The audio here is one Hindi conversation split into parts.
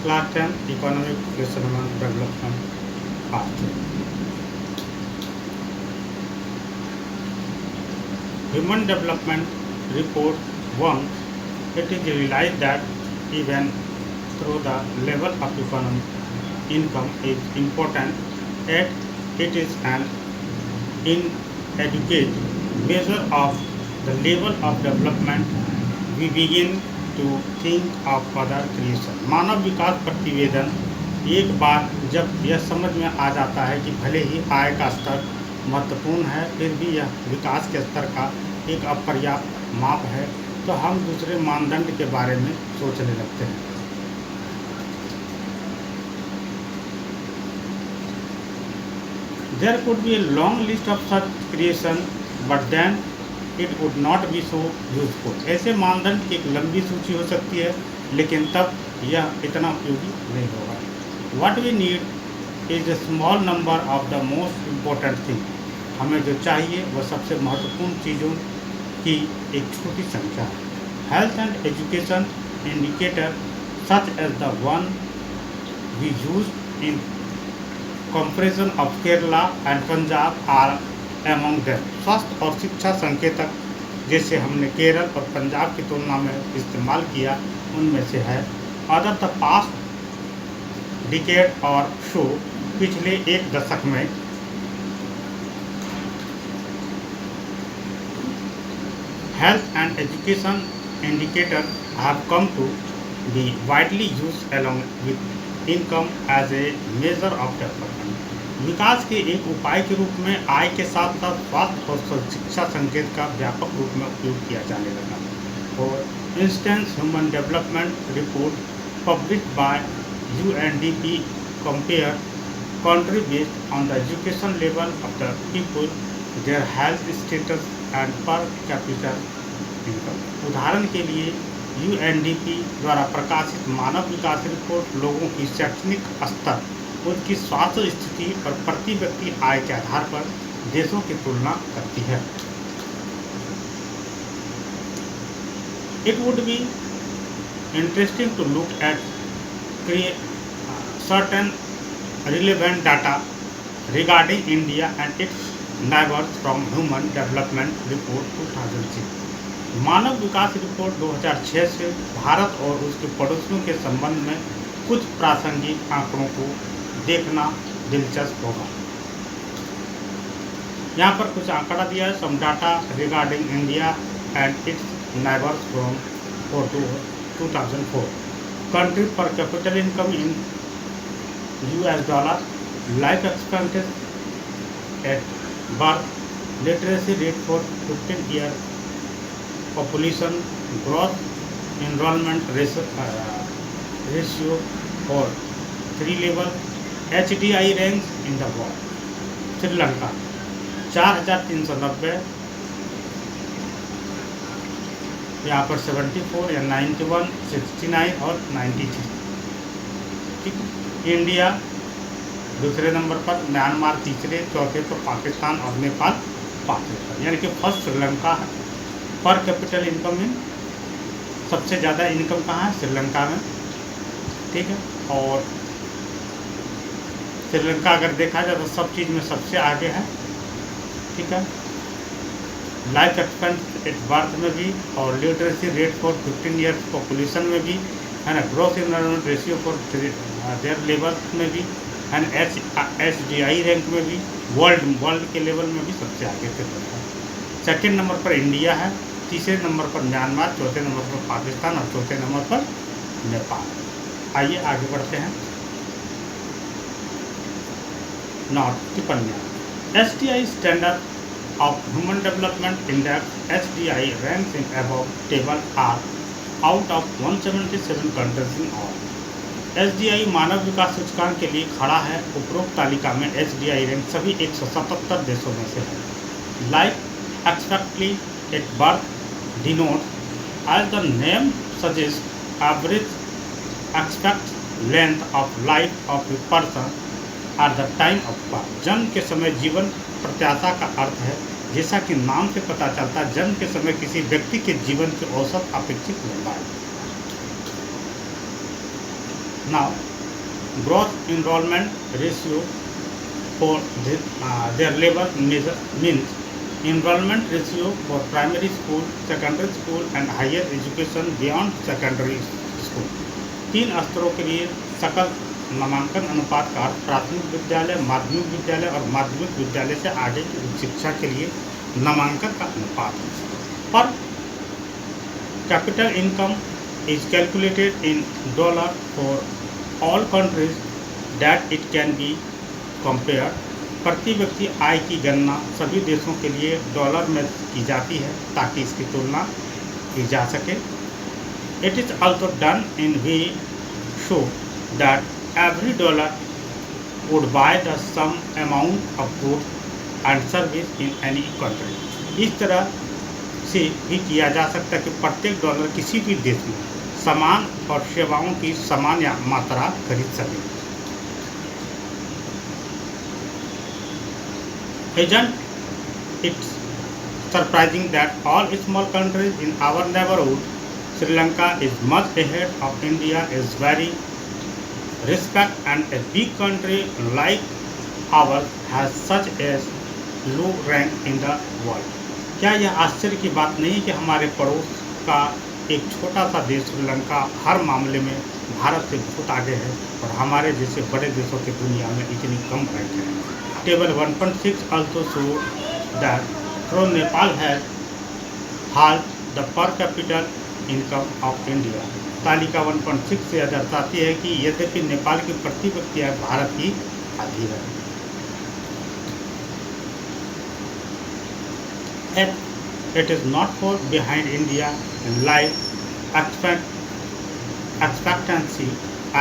Class 10 Economic Resettlement Development Part 2. Human Development Report 1. It is realized that even though the level of economic income is important, yet it is an inadequate measure of the level of development. We begin to think of other creation. मानव विकास प्रतिवेदन एक बार जब यह समझ में आ जाता है कि भले ही आय का स्तर महत्वपूर्ण है, फिर भी यह विकास के स्तर का एक अपर्याप्त माप है, तो हम दूसरे मानदंड के बारे में सोचने लगते हैं। There could be a long list of such creation, but then it would not be so useful. ऐसे मानदंड की एक लंबी सूची हो सकती है, लेकिन तब यह इतना उपयोगी नहीं होगा। What we need is a small number of the most important thing. हमें जो चाहिए वह सबसे महत्वपूर्ण चीज़ों की एक छोटी संख्या है। Health and education indicator such as the one we used in comparison of Kerala and Punjab are among them. स्वास्थ्य और शिक्षा संकेतक जैसे हमने केरल और पंजाब की तुलना में इस्तेमाल किया, उनमें से है। Other the past decade और शो पिछले एक दशक में health and education indicator have come to be widely used along with income as a measure of development. विकास के एक उपाय के रूप में आय के साथ साथ स्वास्थ्य और शिक्षा संकेत का व्यापक रूप में उपयोग किया जाने लगा। For instance, Human Development Report published by UNDP compare country based on the education level of the people, their health status and per capita income. उदाहरण के लिए UNDP द्वारा प्रकाशित मानव विकास रिपोर्ट लोगों की शैक्षणिक स्तर, उनकी स्वास्थ्य स्थिति और प्रति व्यक्ति आय के आधार पर देशों की तुलना करती है। It would be interesting to look at certain relevant data regarding India and its neighbors from Human Development Report 2006. Manav Vikas report 2006 से भारत और उसके पड़ोसियों के संबंध में कुछ प्रासंगिक आंकड़ों को देखना दिलचस्प होगा। यहाँ पर कुछ आंकड़ा दिया है। Some data regarding India and its neighbours from 2004. Country per capital income in US dollar, life expectancy at birth, literacy rate for 15 year, population growth, enrolment ratio for 3 level, HDI ranks in the world. Sri Lanka 4390, यहाँ पर 74 या 91, 69 और 93। ठीक, इंडिया दूसरे नंबर पर, म्यांमार तीसरे, चौथे पर पाकिस्तान और नेपाल पांचवें पर, यानी कि फर्स्ट श्रीलंका है। पर कैपिटल इनकम में सबसे ज़्यादा इनकम कहाँ है? श्रीलंका में। ठीक है, और श्रीलंका अगर देखा जाए तो सब चीज़ में सबसे आगे है। ठीक है, लाइफ एक्सपेक्टेंसी एट बर्थ में भी, और literacy rate for 15 years population में भी है ना, growth enrolment ratio for their level में भी, एंड HDI रैंक में भी, वर्ल्ड के लेवल में भी सबसे आगे से बढ़ता है। सेकेंड नंबर पर इंडिया है, तीसरे नंबर पर म्यांमार, चौथे नंबर पर पाकिस्तान और चौथे नंबर पर नेपाल। आइए आगे बढ़ते हैं। नॉर्थ टिप्पणियाँ। HDI standard of Human Development Index HDI ranks in above table are out of 177 countries in all. HDI मानव विकास सूचकांक के लिए खड़ा है। उपरोक्त तालिका में HDI रैंक सभी 177 देशों में से है। Life expectancy at birth denotes, as the name suggests, average expected length of life of a person at the time of birth. जन्म के समय जीवन प्रत्याशा का अर्थ है, जैसा कि नाम से पता चलता है, जन्म के समय किसी व्यक्ति के जीवन की औसत अपेक्षित लंबाई। Now, gross enrollment ratio for their level measure means enrollment ratio for primary school, secondary school and higher education beyond secondary school. 3 स्तरों के लिए सकल नामांकन अनुपात का अर्थ प्राथमिक विद्यालय, माध्यमिक विद्यालय और माध्यमिक विद्यालय से आगे की उच्च शिक्षा के लिए नामांकन का अनुपात है। पर capital income is calculated in dollar for all countries that it can be compared. प्रति व्यक्ति आय की गणना सभी देशों के लिए डॉलर में की जाती है ताकि इसकी तुलना की जा सके। It is also done in way show that every dollar would buy the same amount of goods and service in any country. इस तरह से भी किया जा सकता है कि प्रत्येक डॉलर किसी भी देश में सामान और सेवाओं की समान मात्रा खरीद सके। Isn't it surprising that all small countries in our neighborhood, Sri Lanka is much ahead of India is very respect, and a big country like ours has such a low rank in the world. क्या यह आश्चर्य की बात नहीं कि हमारे पड़ोस का एक छोटा सा देश श्रीलंका हर मामले में भारत से बहुत आगे है और हमारे जैसे बड़े देशों की दुनिया में इतनी कम रैंक है। Table 1.6 also show that though Nepal has the per capita income of India. तालिका 1.6 से यह दर्शाती है कि यद्यपि नेपाल की प्रति व्यक्ति आय भारत की आधी है। It is not far behind India in life expectancy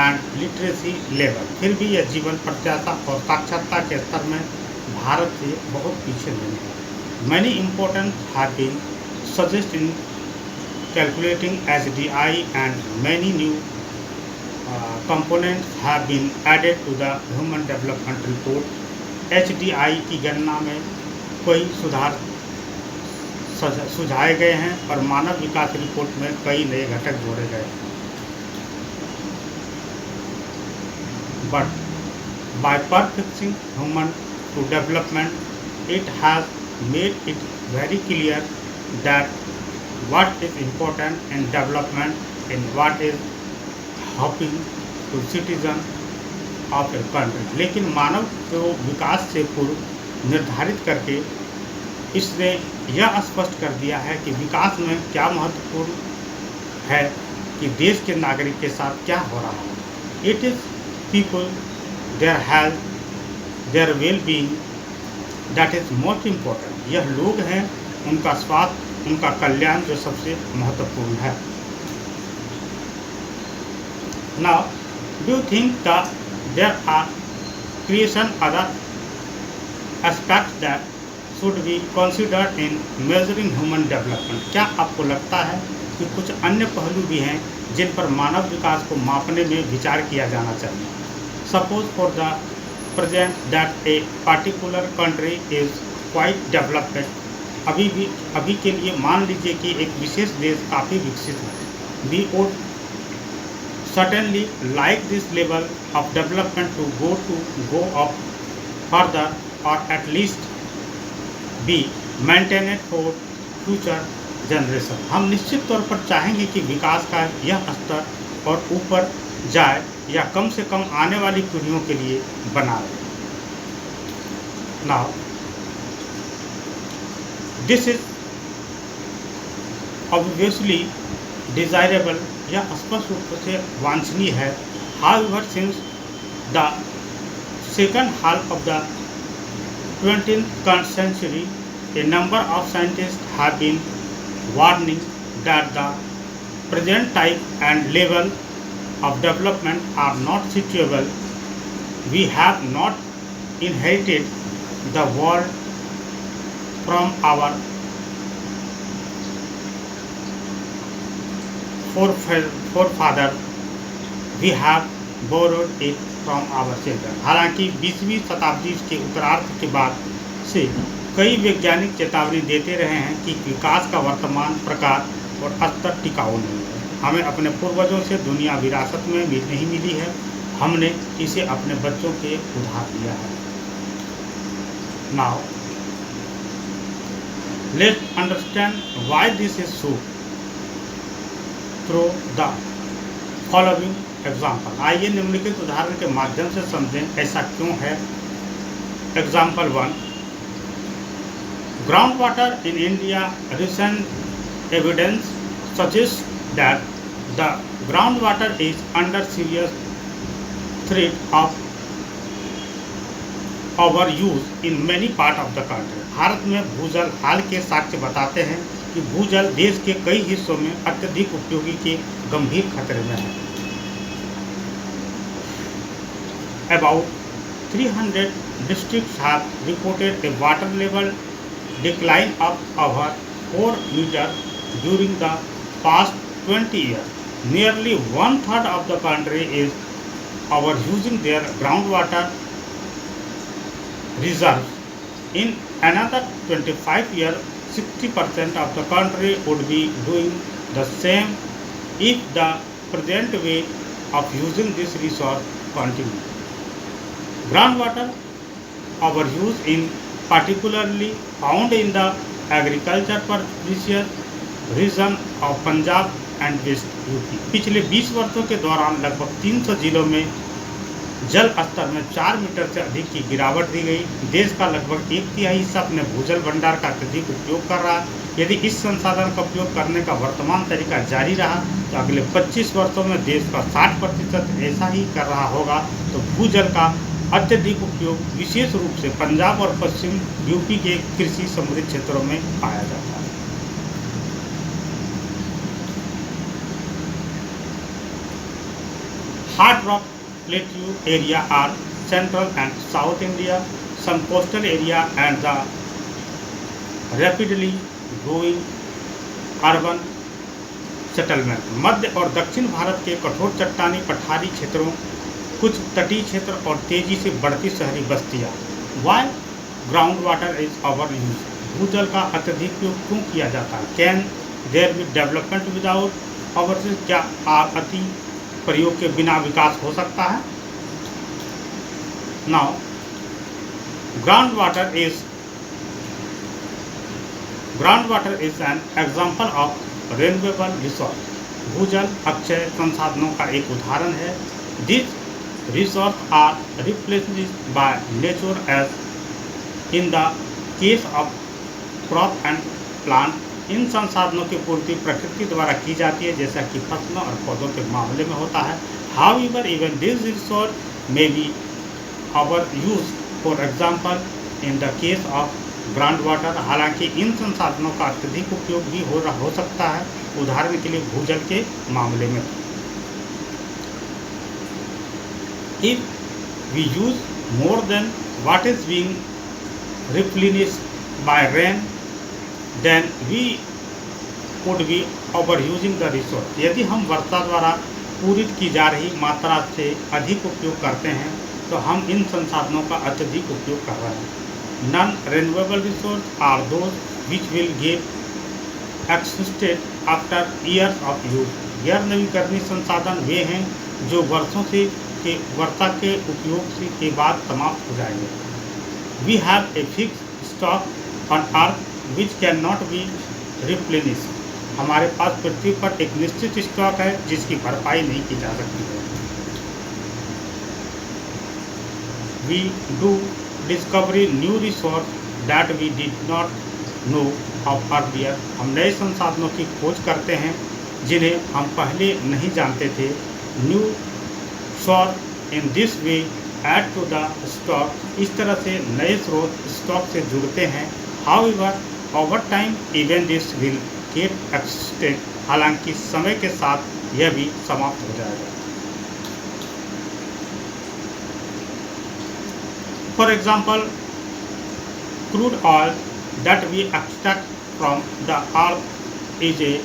and literacy level. फिर भी यह जीवन प्रत्याशा और साक्षरता के स्तर में भारत से बहुत पीछे नहीं है। Many important have been suggested in calculating HDI and many new components have been added to the Human Development Report. HDI की गणना में कई सुधार सुझाए गए हैं और मानव विकास रिपोर्ट में कई नए घटक जोड़े गए हैं। But by perfecting human to development, it has made it very clear that what is important in development and what is helping to citizen of a country. लेकिन मानव को विकास से पूर्व निर्धारित करके इसने यह स्पष्ट कर दिया है कि विकास में क्या महत्वपूर्ण है कि देश के नागरिक के साथ क्या हो रहा है। It is people, their health, their well being that is most important. यह लोग हैं, उनका स्वास्थ्य, उनका कल्याण जो सबसे महत्वपूर्ण है। Now do you think that there are creation other aspects that should be considered in measuring human development? क्या आपको लगता है कि कुछ अन्य पहलू भी हैं जिन पर मानव विकास को मापने में विचार किया जाना चाहिए? Suppose for the present that a particular country is quite developed. अभी के लिए मान लीजिए कि एक विशेष देश काफ़ी विकसित है। We would certainly like this level of development to go up further or at least be maintained for future generation. हम निश्चित तौर पर चाहेंगे कि विकास का यह स्तर और ऊपर जाए या कम से कम आने वाली पीढ़ियों के लिए बना रहे। Now, this is obviously desirable. यह स्पष्ट रूप से वांछनीय है। However, since the second half of the 20th century, a number of scientists have been warning that the present type and level of development are not suitable. We have not inherited the world from our forefathers. We have borrowed it from our children. हालांकि 20वीं शताब्दी के उत्तरार्ध के बाद से कई वैज्ञानिक चेतावनी देते रहे हैं कि विकास का वर्तमान प्रकार और स्तर टिकाऊ नहीं है। हमें अपने पूर्वजों से दुनिया विरासत में नहीं मिली है, हमने इसे अपने बच्चों के उधार लिया है। Now let's understand why this is so through the following example. आइए निम्नलिखित उदाहरण के माध्यम से समझें ऐसा क्यों है। Example 1, ground water in India. Recent evidence suggests that the groundwater is under serious threat of overuse in many parts of the country। Bharat में भूजल हाल के साक्ष्य बताते हैं कि भूजल देश के कई हिस्सों में अत्यधिक उपयोगी के गंभीर खतरे में है। About 300 districts have reported a water level decline of over 4 meters during the past 20 years. Nearly 1/3 of the country is overusing their groundwater reserves. In another 25 years, 60% of the country would be doing the same if the present way of using this resource continues. Groundwater overuse in particularly found in the agriculture produces region of Punjab and west UP. पिछले 20 वर्षों के दौरान लगभग 300 जिलों में जल स्तर में 4 मीटर से अधिक की गिरावट दी गई। देश का लगभग 1/3 हिस्सा अपने भूजल भंडार का अत्यधिक उपयोग कर रहा है। यदि इस संसाधन का उपयोग करने का वर्तमान तरीका जारी रहा तो अगले 25 वर्षों में देश का 60% ऐसा ही कर रहा होगा। तो भूजल का अत्यधिक उपयोग विशेष रूप से पंजाब और पश्चिम यूपी के कृषि समृद्ध क्षेत्रों में पाया जाता है। Hard rock plateau area are central and south India, some coastal area and the rapidly growing urban settlement। मध्य और दक्षिण भारत के कठोर चट्टानी पठारी क्षेत्रों, कुछ तटीय क्षेत्र और तेजी से बढ़ती शहरी बस्तियाँ। Why ground water is overused? भूजल का अत्यधिक उपयोग क्यों किया जाता है? Can there be development without overuse? क्या अति प्रयोग के बिना विकास हो सकता है? Now, groundwater is an example of renewable resource। भूजल अक्षय संसाधनों का एक उदाहरण है। These resources are replenished by nature as in the case of crop and plant। इन संसाधनों की पूर्ति प्रकृति द्वारा की जाती है जैसा कि फसलों और पौधों के मामले में होता है। However, even this resource may be overused, for example, in the case of groundwater। हालांकि इन संसाधनों का अत्यधिक उपयोग भी हो सकता है, उदाहरण के लिए भूजल के मामले में। If we use more than what is being replenished by rain, then we would be overusing the resource। यदि हम वर्षा द्वारा पूरित की जा रही मात्रा से अधिक उपयोग करते हैं तो हम इन संसाधनों का अत्यधिक उपयोग कर रहे हैं। Non renewable resource are those which will get exhausted after years of use. गैर नवीकरणीय संसाधन वे हैं जो वर्षों से वर्षा के उपयोग से के बाद समाप्त हो जाएंगे। We have a fixed stock on earth which can not be replenish. हमारे पास पृथ्वी पर एक निश्चित स्टॉक है जिसकी भरपाई नहीं की जा सकती है। We do discovery new resource that we did not know of earlier. हम नए संसाधनों की खोज करते हैं जिन्हें हम पहले नहीं जानते थे। New source in this way add to the stock. इस तरह से नए स्रोत स्टॉक से जुड़ते हैं। However over time even this will get extend. हालांकि समय के साथ यह भी समाप्त हो जाएगा। For example, crude oil that we extract from the earth is a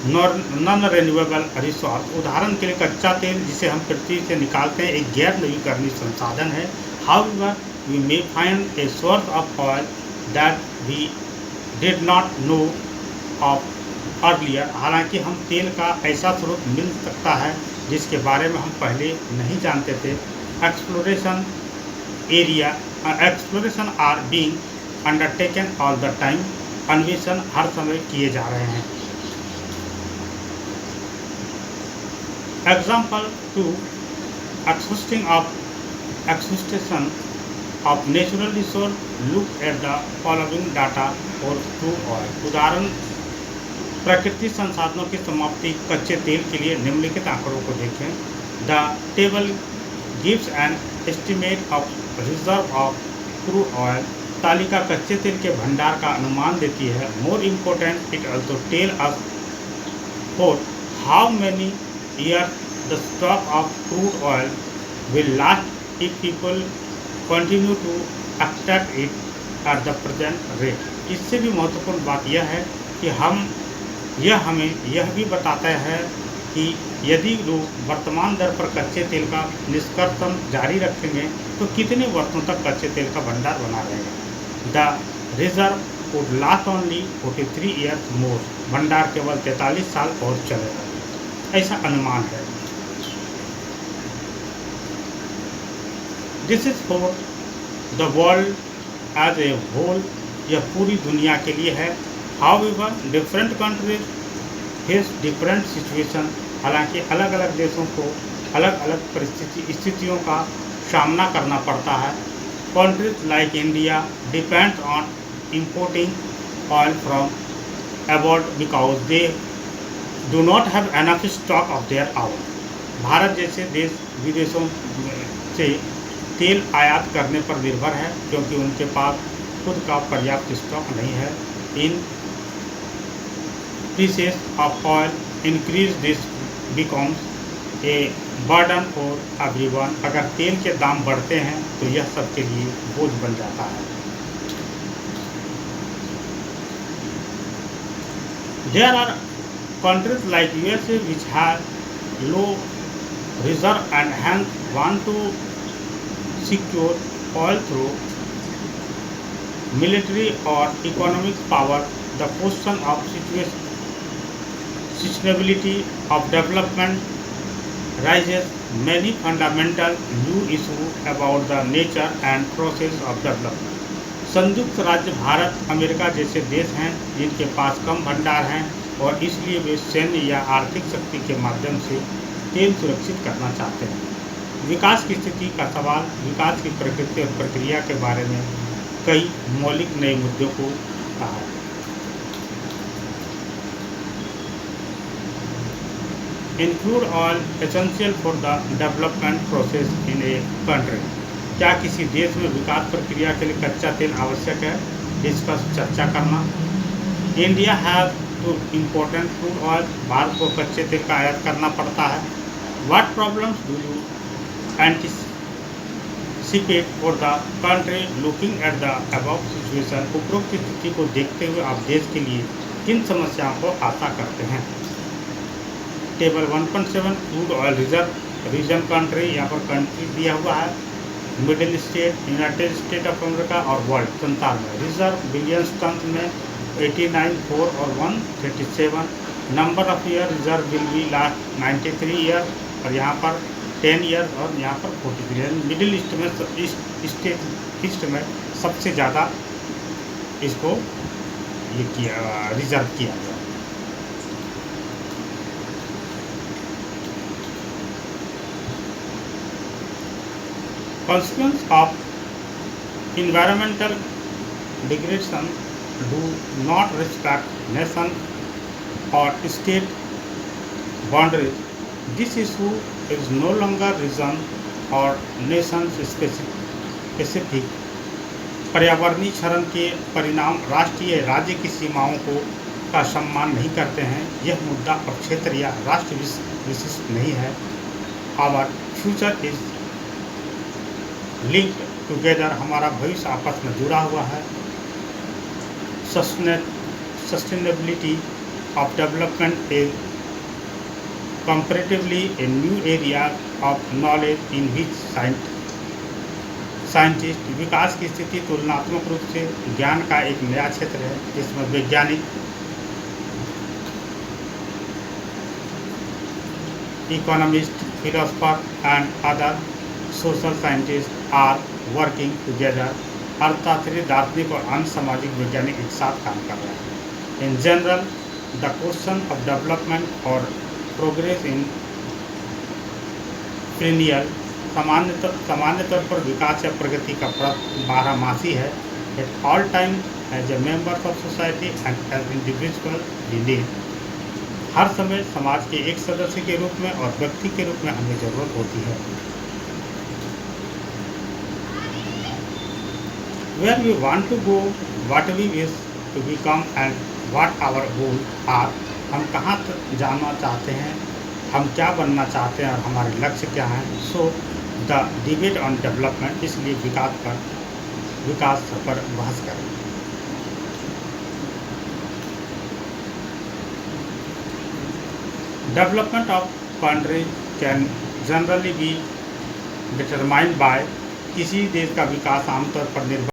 non renewable resource. उदाहरण के लिए कच्चा तेल जिसे हम पृथ्वी से निकालते हैं एक गैर नवीकरणीय संसाधन है। However we may find a source of oil that we did not know of earlier, हालांकि हम तेल का ऐसा स्रोत मिल सकता है जिसके बारे में हम पहले नहीं जानते थे। Exploration are being undertaken all the time, अन्वेषण हर समय किए जा रहे हैं। Example 2, exploration of natural resource, look at the following data for crude oil. उदाहरण, प्राकृतिक संसाधनों की समाप्ति कच्चे तेल के लिए निम्नलिखित आंकड़ों को देखें। The table gives an estimate of reserve of crude oil. तालिका कच्चे तेल के भंडार का अनुमान देती है। More important, it also tell us for how many year the stock of crude oil will last if people continue to extract it at the present rate. इससे भी महत्वपूर्ण बात यह है कि हमें यह भी बताता है कि यदि लोग वर्तमान दर पर कच्चे तेल का निष्कर्षण जारी रखेंगे तो कितने वर्षों तक कच्चे तेल का भंडार बना रहेगा। The reserve would last only 43 years more. भंडार केवल 43 साल और चलेगा, ऐसा अनुमान है। This is for the world as a whole. यह पूरी दुनिया के लिए है। However, different countries face different situation। हालांकि अलग अलग देशों को अलग अलग स्थितियों का सामना करना पड़ता है। Countries like India depends on importing oil from abroad because they do not have enough stock of their own। Bharat जैसे देश विदेशों से तेल आयात करने पर निर्भर है क्योंकि उनके पास खुद का पर्याप्त स्टॉक नहीं है। इन prices of oil increase, this becomes a burden for everyone। अगर तेल के दाम बढ़ते हैं तो यह सबके लिए बोझ बन जाता है। There are countries like USA which have low reserve and hence want to secure oil through military or economic power। The question of sustainability of development raises many fundamental new issues about the nature and process of development। संयुक्त राज्य भारत अमेरिका जैसे देश हैं जिनके पास कम भंडार हैं और इसलिए वे सैन्य या आर्थिक शक्ति के माध्यम से तेल सुरक्षित करना चाहते हैं। विकास की स्थिति का सवाल विकास की प्रकृति और प्रक्रिया के बारे में कई मौलिक नए मुद्दों को कहा है। Include oil essential for the development process in a country। क्या किसी देश में विकास प्रक्रिया के लिए कच्चा तेल आवश्यक है, इस पर चर्चा करना। India have to important crude oil. भारत को कच्चे तेल का आयात करना पड़ता है। What problems do you anticipate for the country looking at the above situation. उपरोक्त स्थिति को देखते हुए आप देश के लिए किन समस्याओं को आशा करते हैं। Table 1.7 crude oil reserve reason country, यहाँ पर कंट्री दिया हुआ है। Middle state, United state of America और वर्ल्ड संसार में। रिजर्व बिलियंस टन में 89, 4 और 137। Number of year reserve will be last 93 year और यहाँ पर 10 ईयर और यहाँ पर 43 ईयर। मिडिल ईस्ट में सबसे ज़्यादा इसको ये किया रिजर्व किया गया। Consequence of environmental degradation do not respect nation or state boundaries। This issue is no longer region or nation specific। पर्यावरणीय क्षरण के परिणाम राष्ट्रीय राज्य की सीमाओं का सम्मान नहीं करते हैं। यह मुद्दा अब क्षेत्र या राष्ट्र विशिष्ट नहीं है। Our future is link together. हमारा भविष्य आपस में जुड़ा हुआ है। Sustainability of development is comparatively a new area of knowledge in which scientist. विकास की स्थिति तुलनात्मक रूप से ज्ञान का एक नया क्षेत्र है जिसमें वैज्ञानिक economists, philosophers, and other social scientists are working together. अर्थशास्त्री, दार्शनिक और अन्य सामाजिक वैज्ञानिक एक साथ काम कर रहे हैं. In general, the question of development or progress in perennial, सामान्य तौर पर विकास या प्रगति का प्रश्न बारहमासी है. At all time, as a member of society and as individual, we need. हर समय समाज के एक सदस्य के रूप में और व्यक्ति के रूप में हमें ज़रूरत होती है. Where we want to go, what we wish to become and what our goals are. हम कहाँ जाना चाहते हैं, हम क्या बनना चाहते हैं और हमारे लक्ष्य क्या हैं. So the debate on development, इसलिए विकास पर बहस करें. Development of country can generally be determined by, किसी देश का विकास आमतौर पर निर्भर